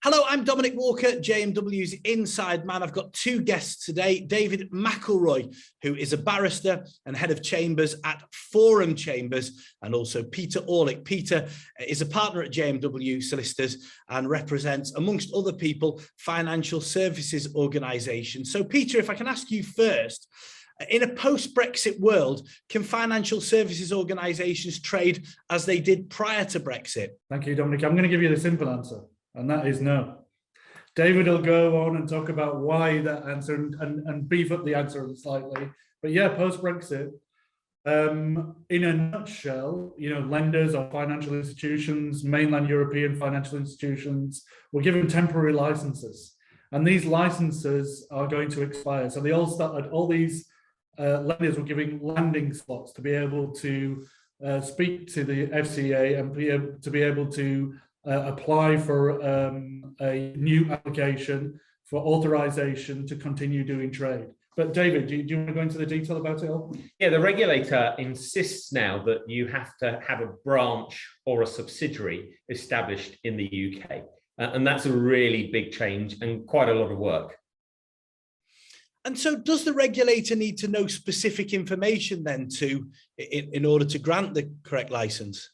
Hello, I'm Dominic Walker, JMW's Inside Man. I've got two guests today. David McElroy, who is a barrister and head of chambers at Forum Chambers, and also Petar Orlic. Peter is a partner at JMW Solicitors and represents, amongst other people, financial services organisations. So, Peter, if I can ask you first, in a post-Brexit world, can financial services organisations trade as they did prior to Brexit? Thank you, Dominic. I'm going to give you the simple answer, and that is no. David will go on and talk about why that answer and beef up the answer slightly. But yeah, post-Brexit, in a nutshell, lenders or financial institutions, mainland European financial institutions, were given temporary licenses, and these licenses are going to expire. So they all started, all these lenders were giving landing slots to be able to speak to the FCA and to be able to apply for a new application for authorization to continue doing trade. But David, do you want to go into the detail about it all? Yeah, the regulator insists now that you have to have a branch or a subsidiary established in the UK. And that's a really big change and quite a lot of work. And so does the regulator need to know specific information then in order to grant the correct license?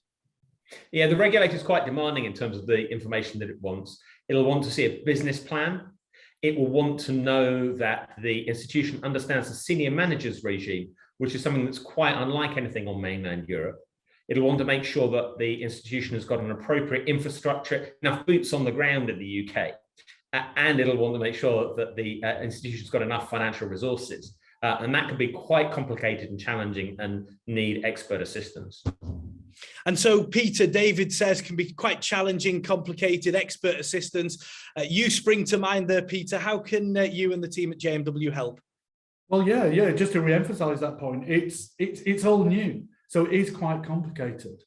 Yeah, the regulator is quite demanding in terms of the information that it wants. It'll want to see a business plan. It will want to know that the institution understands the senior managers regime, which is something that's quite unlike anything on mainland Europe. It'll want to make sure that the institution has got an appropriate infrastructure, enough boots on the ground in the UK. And it'll want to make sure that the institution's got enough financial resources. And that can be quite complicated and challenging and need expert assistance. And so, Peter, David says can be quite challenging, complicated, expert assistance. You spring to mind there, Peter. How can you and the team at JMW help? Well, yeah. Just to re-emphasize that point, it's all new, so it is quite complicated.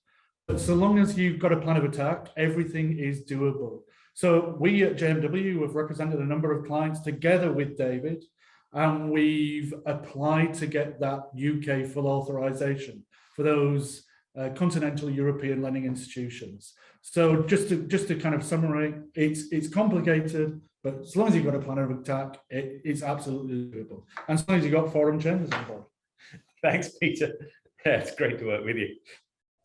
But so long as you've got a plan of attack, everything is doable. So we at JMW have represented a number of clients together with David, and we've applied to get that UK full authorization for those continental European lending institutions. So just to kind of summarize, it's complicated, but as long as you've got a plan of attack, it's absolutely doable. And as long as you've got Forum Chambers on board. Thanks, Peter. Yeah, it's great to work with you.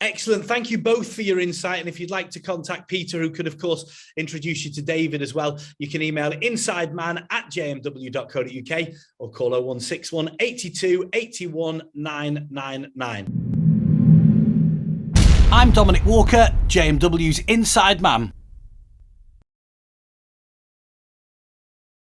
Excellent. Thank you both for your insight. And if you'd like to contact Peter, who could, of course, introduce you to David as well, you can email insideman@jmw.co.uk or call 0161 82 81 999. I'm Dominic Walker, JMW's Inside Man.